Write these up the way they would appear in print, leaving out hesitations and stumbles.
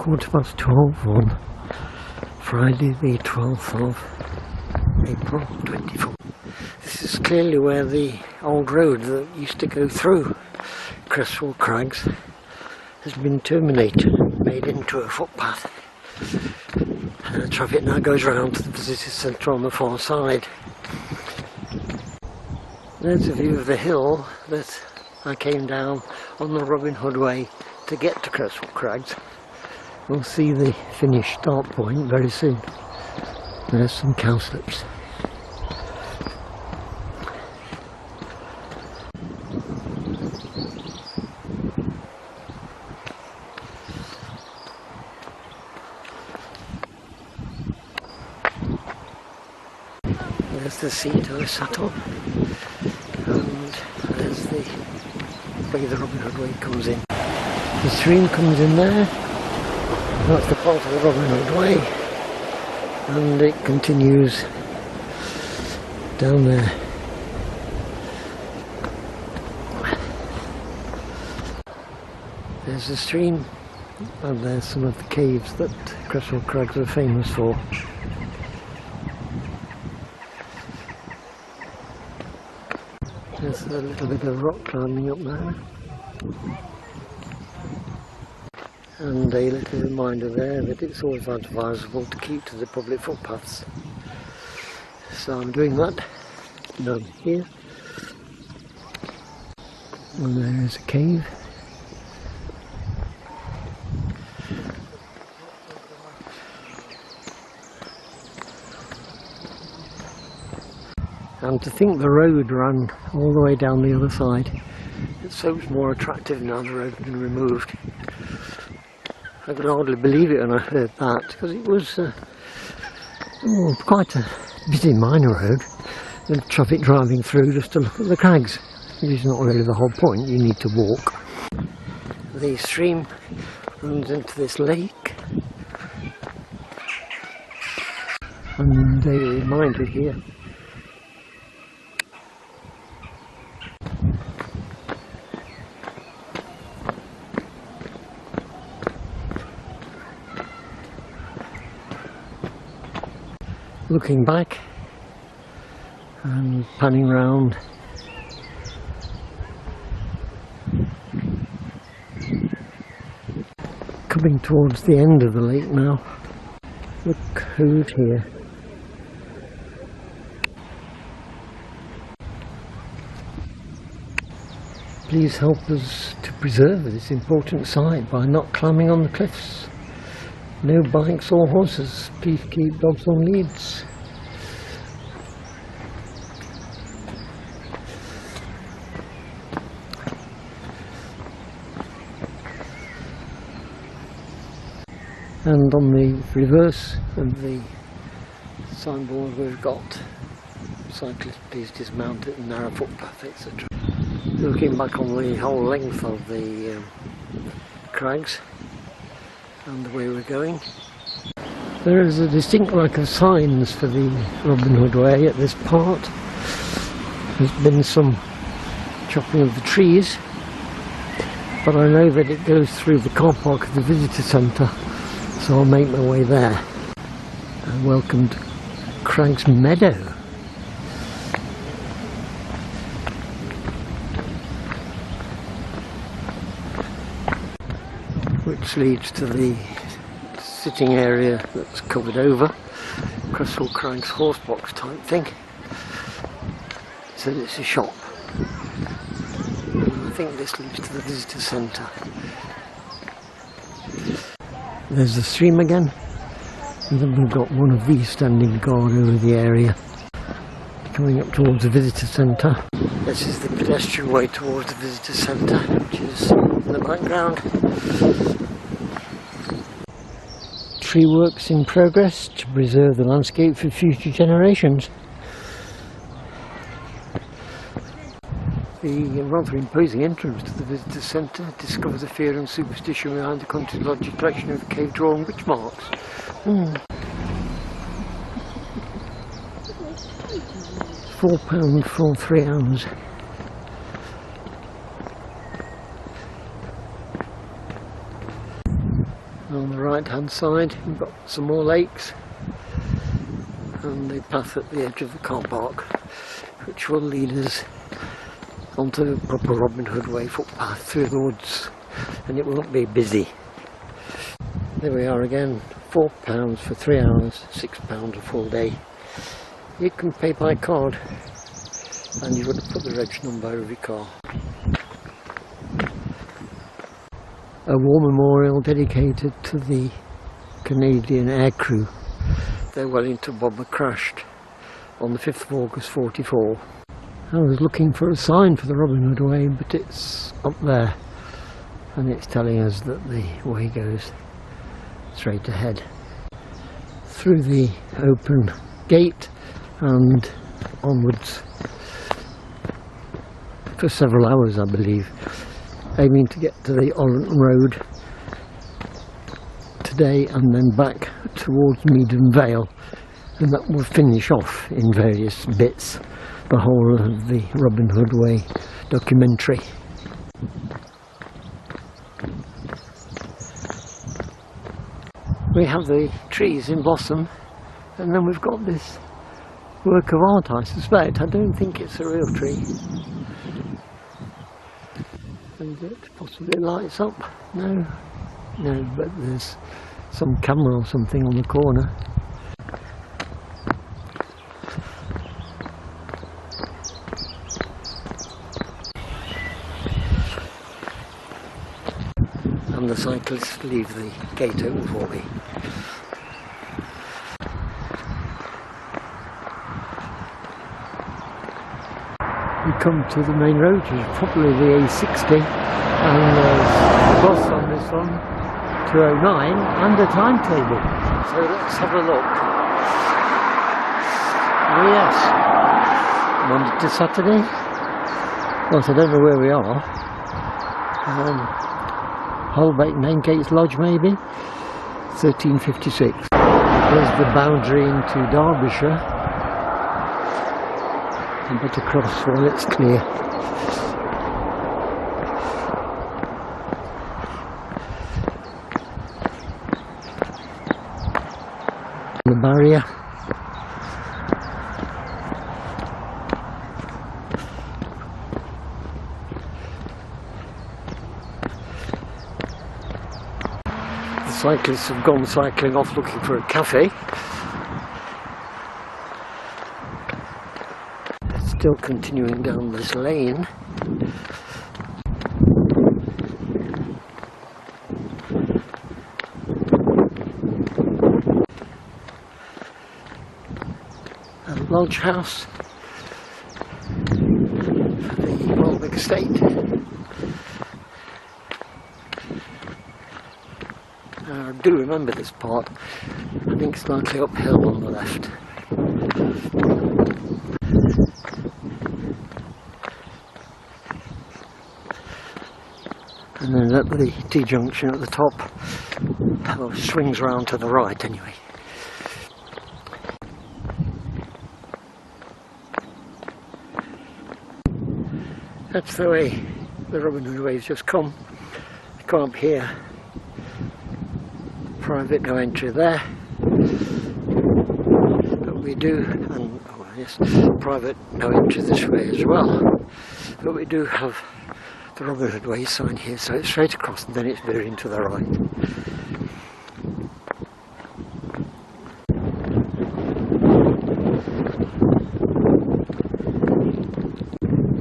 12:15 on Friday the 12th of April 24. This is clearly where the old road that used to go through Cresswell Crags has been terminated, made into a footpath. Traffic now goes round to the visitor centre on the far side. There's a view of the hill that I came down on the Robin Hood way to get to Cresswell Crags. We'll see the finished start point very soon. There's some cowslips. There's the seat I sat on, and there's the way the Robin Hood way comes in. The stream comes in there, that's the part of the Robin Hood way, and it continues down there. There's the stream, and there's some of the caves that Cresswell Crags are famous for. There's a little bit of rock climbing up there, and a little reminder there that it's always advisable to keep to the public footpaths. So I'm doing that down here, and there is a cave. And to think the road ran all the way down the other side. It's so much more attractive now the road has been removed. I could hardly believe it when I heard that, because it was quite a busy minor road, with traffic driving through just to look at the crags. Which is not really the whole point, you need to walk. The stream runs into this lake, and a reminder here. Looking back and panning round, coming towards the end of the lake now. Look who's here. Please help us to preserve this important site by not climbing on the cliffs. No bikes or horses, please keep dogs on leads. And on the reverse of the signboard we've got cyclists please dismount at the narrow footpath, etc. Looking back on the whole length of the crags and the way we're going, there is a distinct lack of signs for the Robin Hood way at this part. There's been some chopping of the trees, but I know that it goes through the car park of the visitor centre, so I'll make my way there. And welcome to Crags Meadow. Which leads to the sitting area that's covered over, Cresswell Crags horse box type thing. So it's a shop. And I think this leads to the visitor centre. There's the stream again, and then we've got one of these standing guard over the area. Coming up towards the visitor centre. This is the pedestrian way towards the visitor centre, which is in the background. Tree works in progress to preserve the landscape for future generations. The rather imposing entrance to the visitor centre discovers the fear and superstition behind the country's largest collection of cave-drawn witch marks. £4 for 3 hours. On the right hand side we've got some more lakes and the path at the edge of the car park, which will lead us onto the proper Robin Hood Way footpath through the woods, and it won't be busy. There we are again, £4 for 3 hours, £6 a full day. You can pay by card and you've got to put the reg number of your car. A war memorial dedicated to the Canadian aircrew. Their Wellington bomber crashed on the 5th of August 44. I was looking for a sign for the Robin Hood Way, but it's up there and it's telling us that the way goes straight ahead through the open gate and onwards for several hours, I believe, aiming to get to the Orrington Road today and then back towards Meaden Vale, and that will finish off in various bits the whole of the Robin Hood Way documentary. We have the trees in blossom, and then we've got this work of art, I suspect. I don't think it's a real tree. And it possibly lights up. No, but there's some camera or something on the corner. And the cyclists leave the gate open for me. We come to the main road, which is probably the A614, and there's a bus on this one, 209, and a timetable. So let's have a look. Oh yes, Monday to Saturday. Well, I don't know where we are. Welbeck Main Gates Lodge maybe, 1356. There's the boundary into Derbyshire. But across while it's clear. The barrier. The cyclists have gone cycling off looking for a cafe. Still continuing down this lane. A lodge house for the Welbeck Estate. I do remember this part. I think it's slightly uphill on the left. And then at the T-junction at the top, or swings round to the right anyway. That's the way the Robin Hood Way's just come. Come up here, private no entry there, but we do, and oh yes, private no entry this way as well, but we do have the Robin Hood Way sign here, so it's straight across and then it's veering to the right.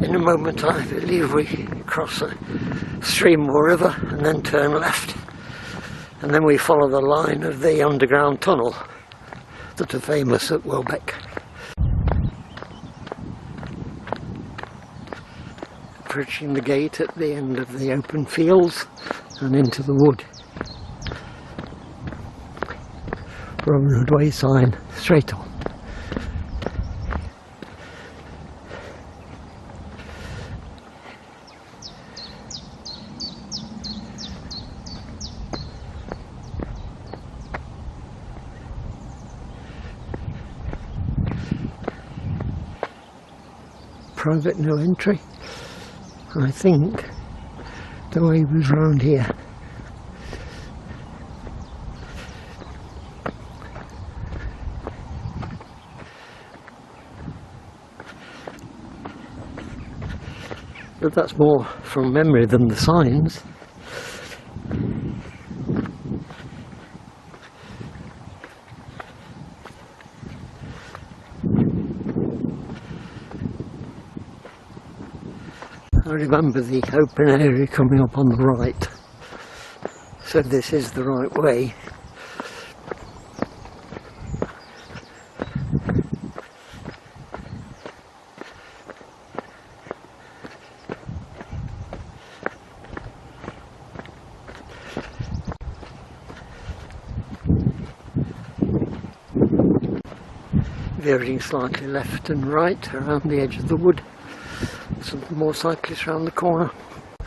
In a moment I believe we cross a stream or river and then turn left, and then we follow the line of the underground tunnel that are famous at Welbeck. Approaching the gate at the end of the open fields and into the wood. Robin Hood Way sign straight on. Private no entry. I think the way was round here. but that's more from memory than the signs. I remember the open area coming up on the right, so this is the right way. Veering slightly left and right around the edge of the wood. Some more cyclists around the corner,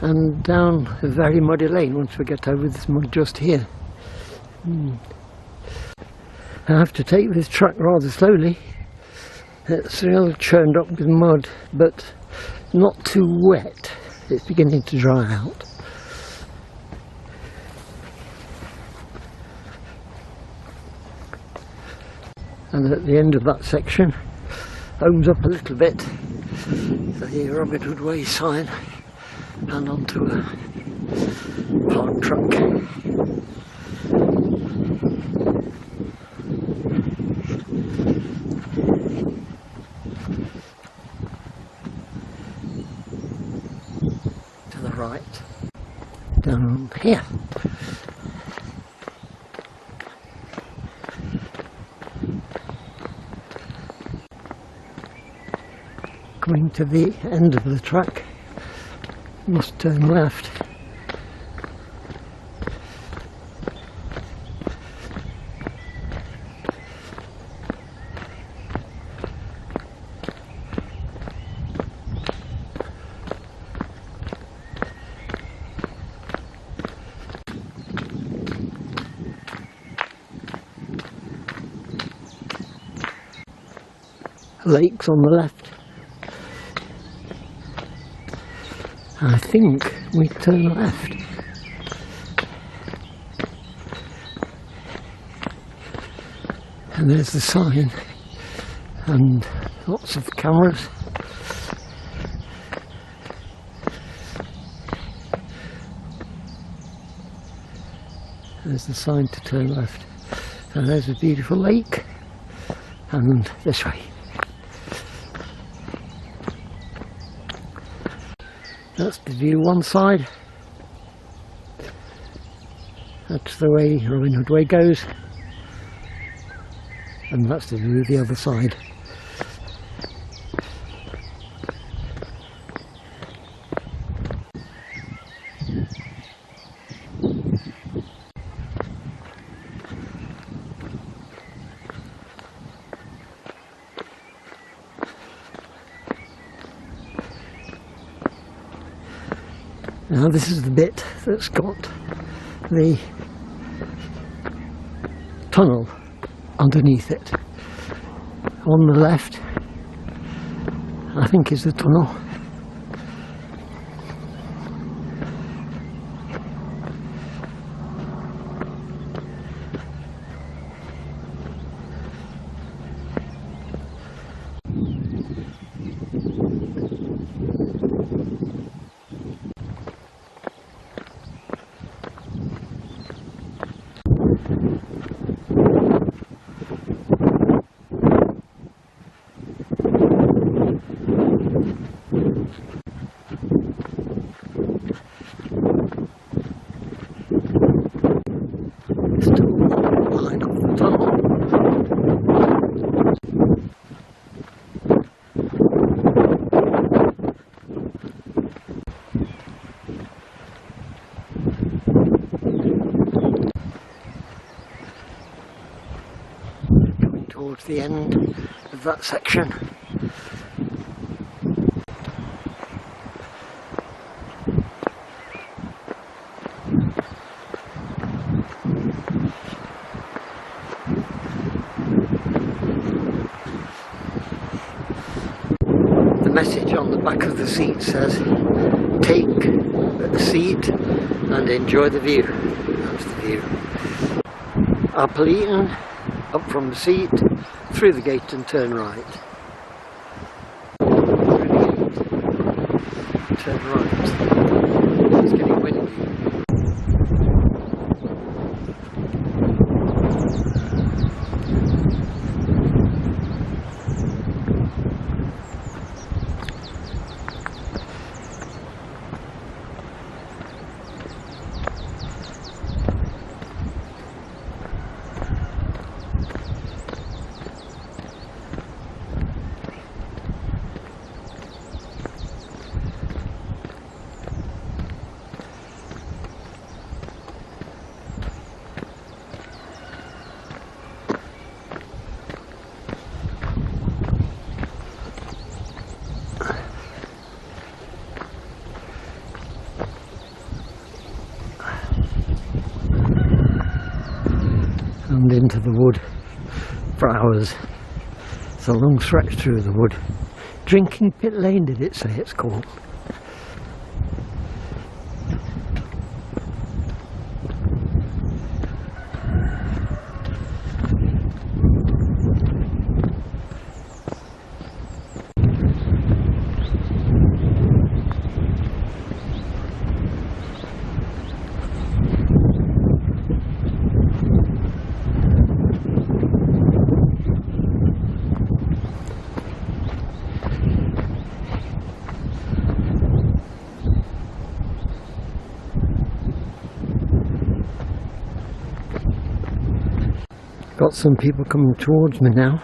and down a very muddy lane once we get over this mud just here. I have to take this track rather slowly. It's real churned up with mud, but not too wet. It's beginning to dry out. And at the end of that section, opens up a little bit, the Robin Hood Way sign, and onto a park truck. To the right, down here. Coming to the end of the track, must turn left. Lakes on the left. I think we turn left. And there's the sign and lots of cameras. There's the sign to turn left. And there's a beautiful lake, and this way. That's the view one side. That's the way Robin Hood Way goes. And that's the view the other side. Now this is the bit that's got the tunnel underneath it. On the left, I think, is the tunnel. Towards the end of that section. The message on the back of the seat says, "Take a seat and enjoy the view." That's the view. Apple eaten, up from the seat, through the gate and turn right. turn right. It's getting windy. And into the wood for hours. It's a long stretch through the wood. Drinking Pit Lane, did it say it's called? Got some people coming towards me now.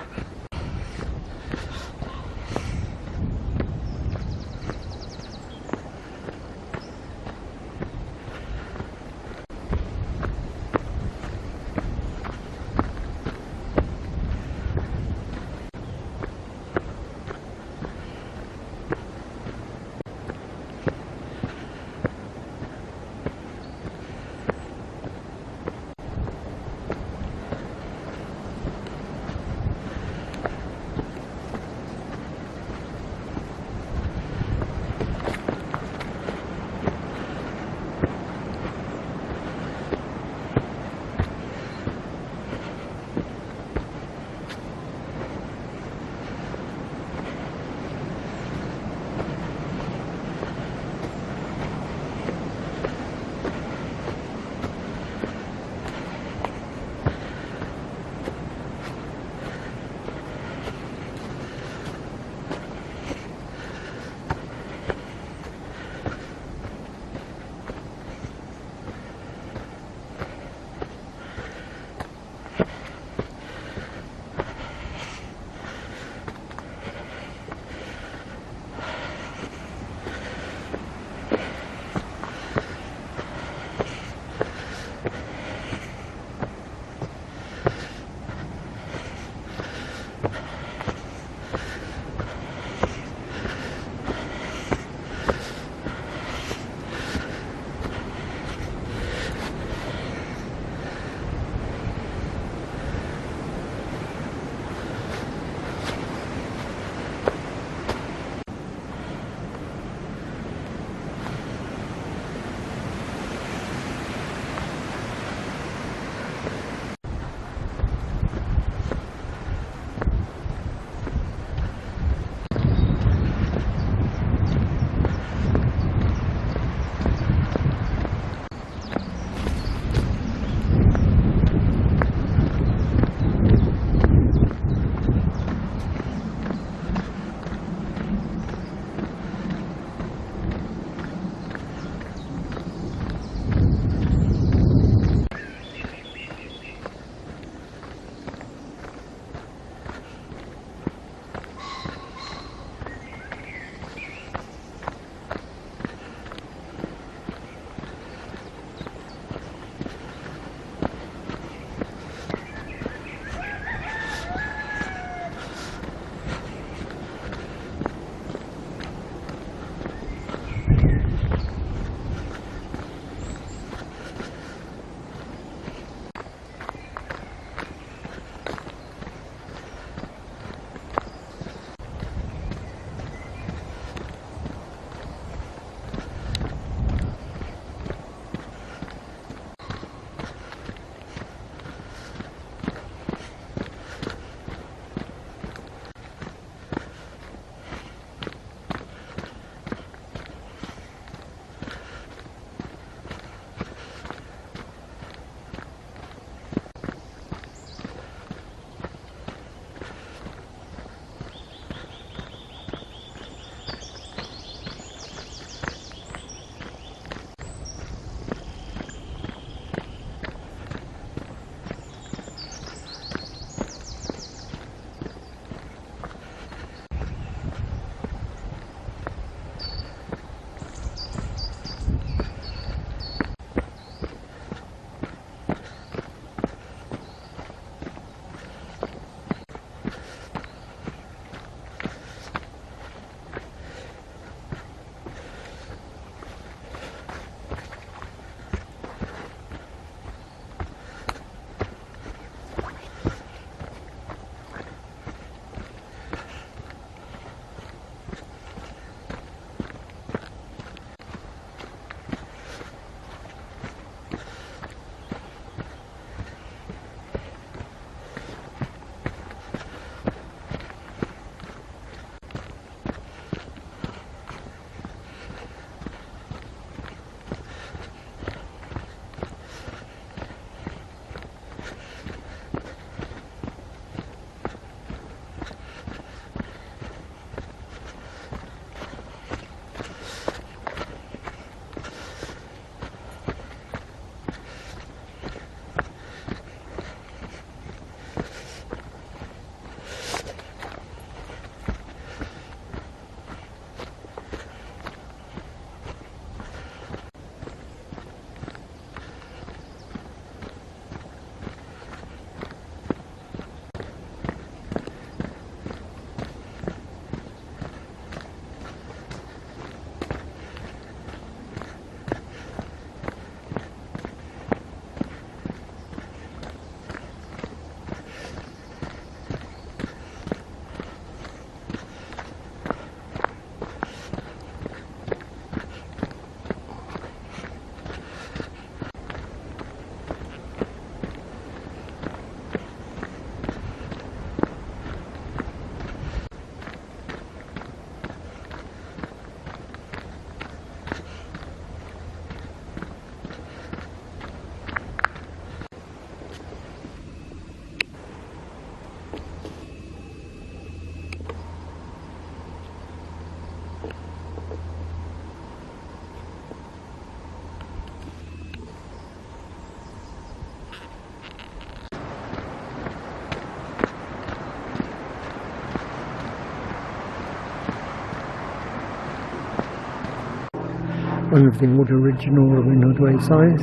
one of the old original Robin Hood Way signs.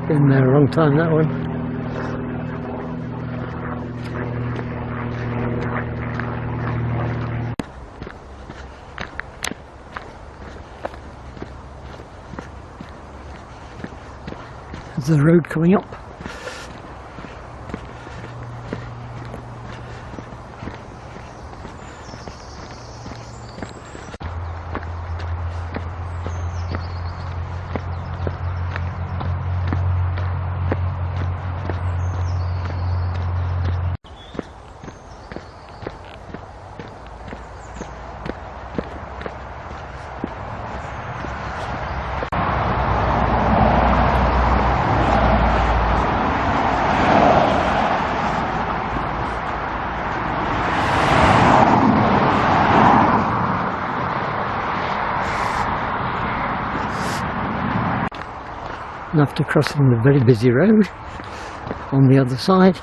Been there a long time, that one. There's the road coming up. And after crossing the very busy road on the other side,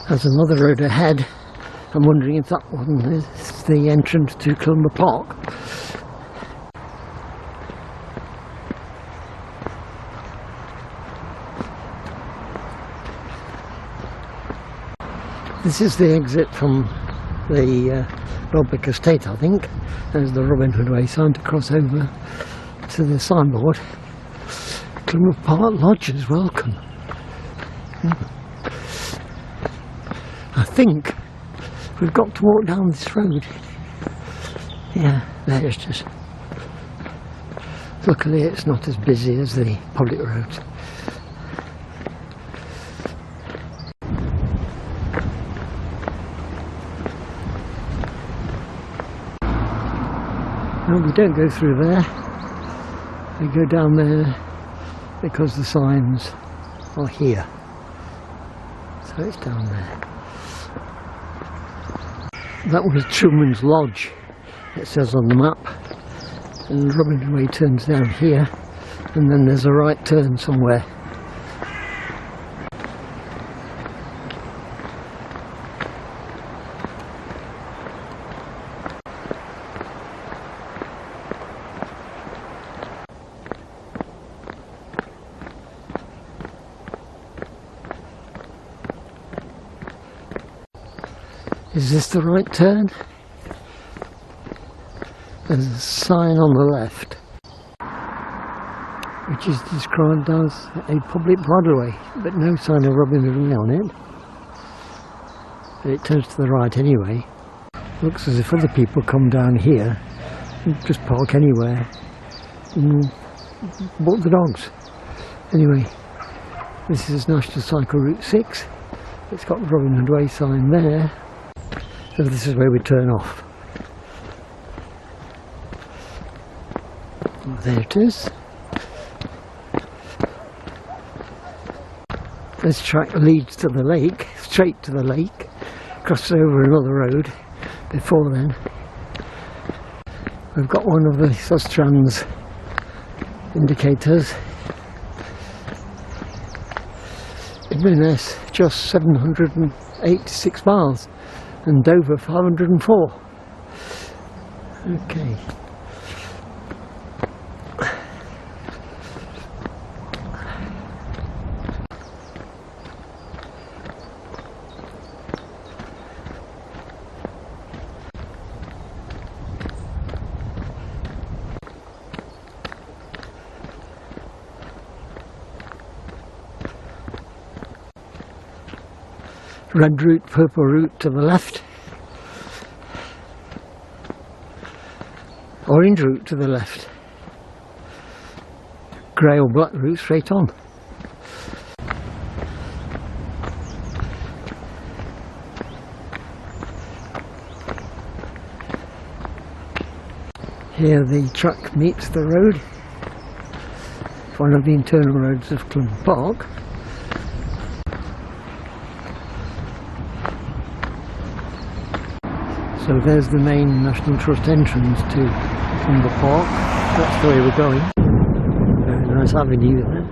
there's another road ahead. I'm wondering if that one is the entrance to Clumber Park. This is the exit from the Welbeck Estate, I think. There's the Robin Hood Way sign to cross over to the signboard. Clumber Park Lodges, welcome. I think we've got to walk down this road. Yeah, there it's just. Luckily it's not as busy as the public roads. No, we don't go through there. We go down there because the signs are here. So it's down there. That was Truman's Lodge, it says on the map, and Robin Hood Way turns down here, and then there's a right turn somewhere. Is this the right turn? There's a sign on the left which is described as a public bridleway, but no sign of Robin Hood Way on it. But it turns to the right anyway. Looks as if other people come down here and just park anywhere and walk the dogs. Anyway, this is National Cycle Route 6. It's got the Robin Hood Way sign there. So this is where we turn off. There it is. This track leads to the lake, straight to the lake, crosses over another road. Before then, we've got one of the Sustrans indicators. Inverness just 786 miles. And Dover 504. Okay. Red route, purple route to the left. Orange route to the left. Grey or black route straight on. Here the track meets the road, one of the internal roads of Clumber Park. So there's the main National Trust entrance to Clumber Park. That's the way we're going. Very nice avenue there.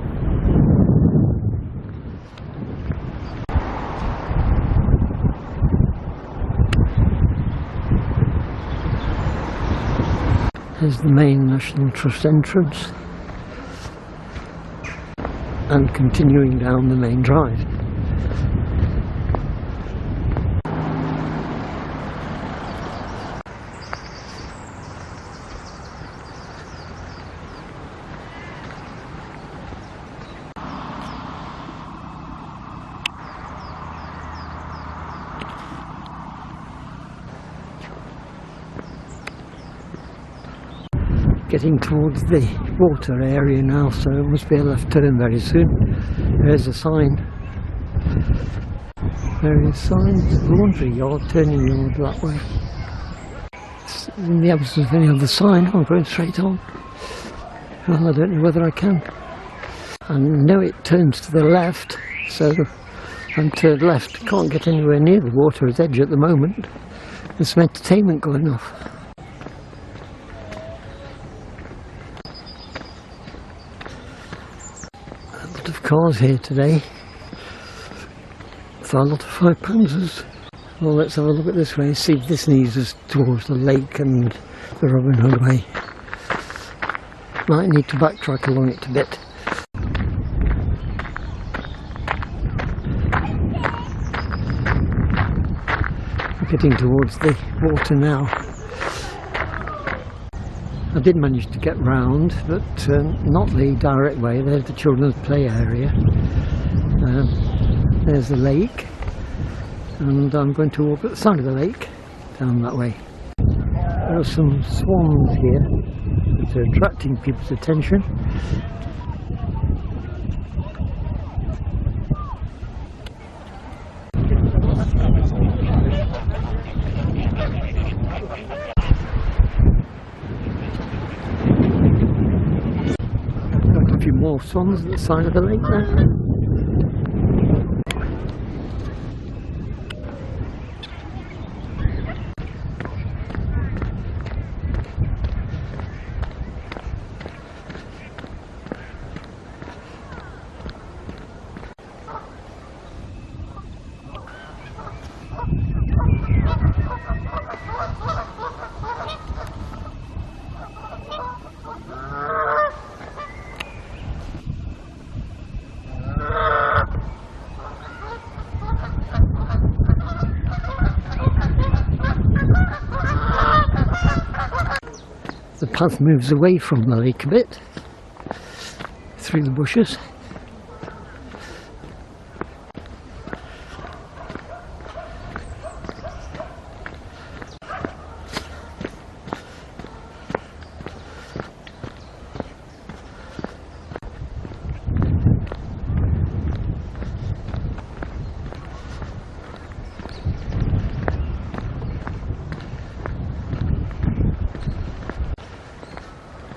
There's the main National Trust entrance, and continuing down the main drive. Getting towards the water area now, so it must be a left turn very soon. There's a sign. Various signs. Laundry yard, turning yard that way. In the absence of any other sign, I'm going straight on. Well, I don't know whether I can. I know it turns to the left, so I'm turned left. Can't get anywhere near the water's edge at the moment. There's some entertainment going off. Of cars here today, so a lot of £5. Well, let's have a look at this way, see if this leads us towards the lake and the Robin Hood way. Might need to backtrack along it a bit. We're getting towards the water now. I did manage to get round, but not the direct way. There's the children's play area. There's the lake, and I'm going to walk at the side of the lake, down that way. There are some swans here that are attracting people's attention. A few more swans at the side of the lake there. The path moves away from the lake a bit, through the bushes.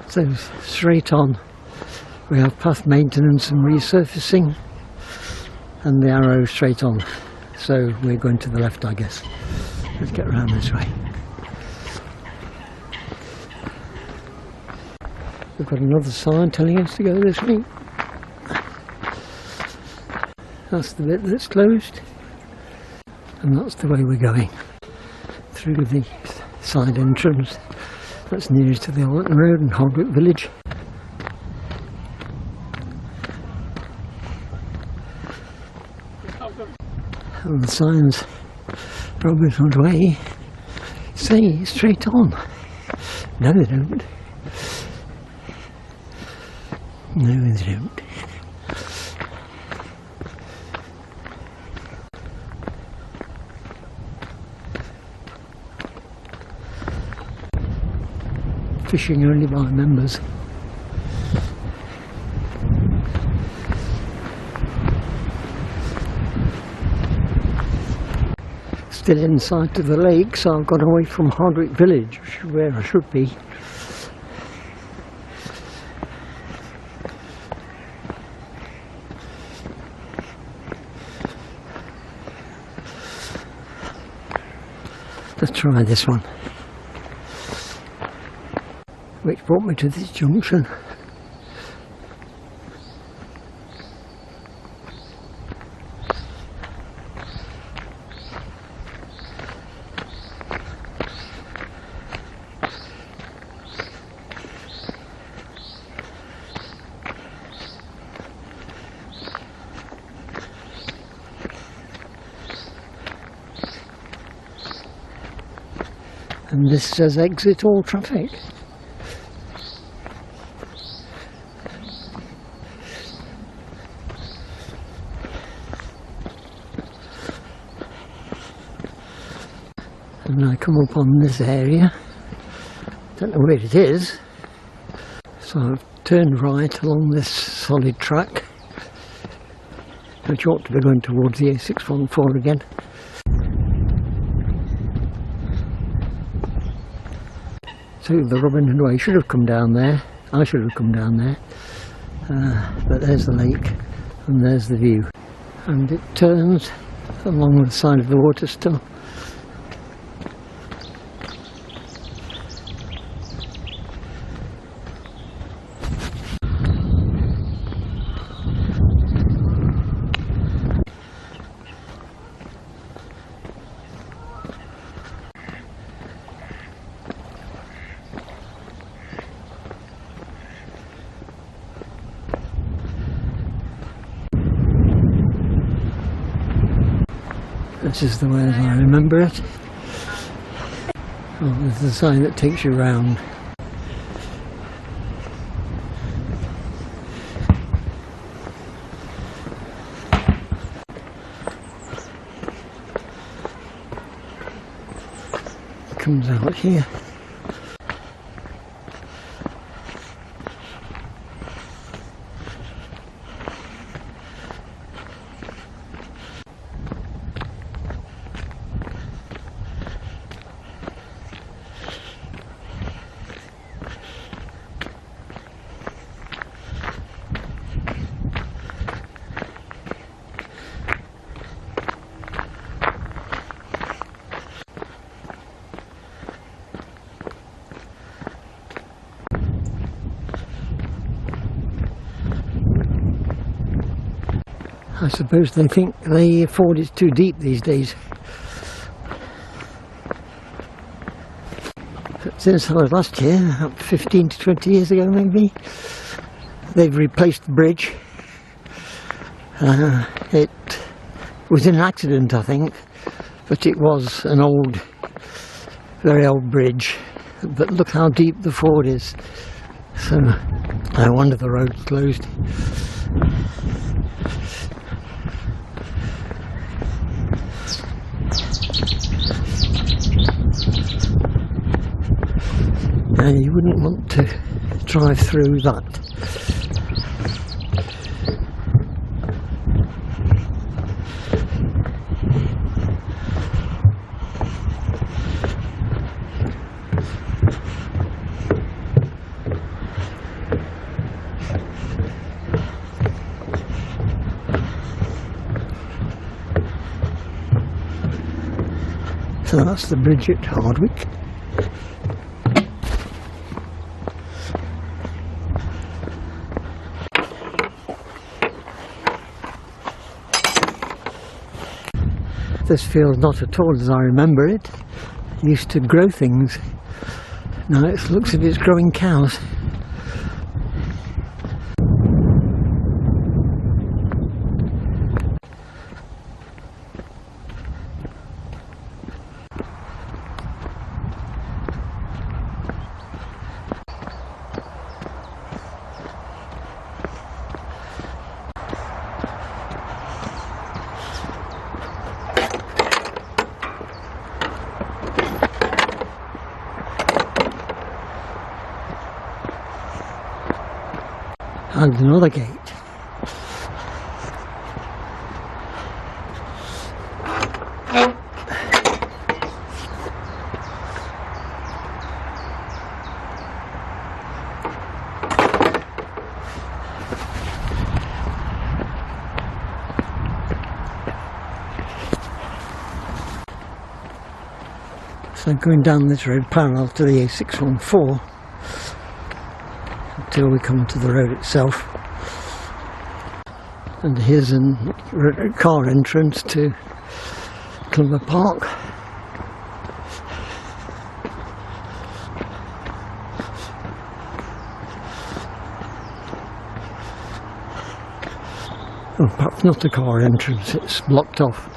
So straight on we have path maintenance and resurfacing, and the arrow straight on, so we're going to the left, I guess. Let's get around this way. We've got another sign telling us to go this way. That's the bit that's closed, and that's the way we're going, through the side entrance. That's nearest to the Allerton Road and Hardwick Village. And the signs, Robin Hood Way, say straight on. No, they don't. No, they don't. Fishing only by members. Still in sight of the lake, so I've got away from Hardwick Village, which is where I should be, Let's try this one, which brought me to this junction. And this says exit all traffic. And I come up on this area, don't know where it is, so I've turned right along this solid track, which ought to be going towards the A614 again. So the Robin Hood Way should have come down there, I should have come down there, but there's the lake and there's the view. And it turns along the side of the water still. This is the way as I remember it. Oh, there's the sign that takes you round. It comes out here. I suppose they think the ford is too deep these days. But since I was last here, about 15 to 20 years ago maybe, they've replaced the bridge. It was in an accident, I think, but it was an old, very old bridge. But look how deep the ford is. So I wonder the road's closed. And you wouldn't want to drive through that. So that's the bridge at Hardwick. This field not at all as I remember it. It used to grow things. Now it looks as if it's growing cows. And another gate. So going down this road parallel to the A614 until we come to the road itself. And here's a car entrance to Clumber Park. Oh, perhaps not a car entrance, it's blocked off.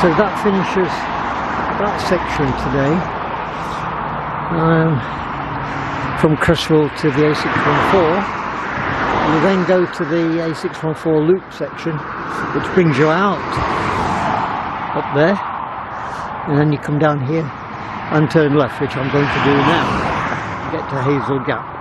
So that finishes that section today, from Cresswell to the A614. You then go to the A614 loop section, which brings you out up there, and then you come down here and turn left, which I'm going to do now, get to Hazel Gap.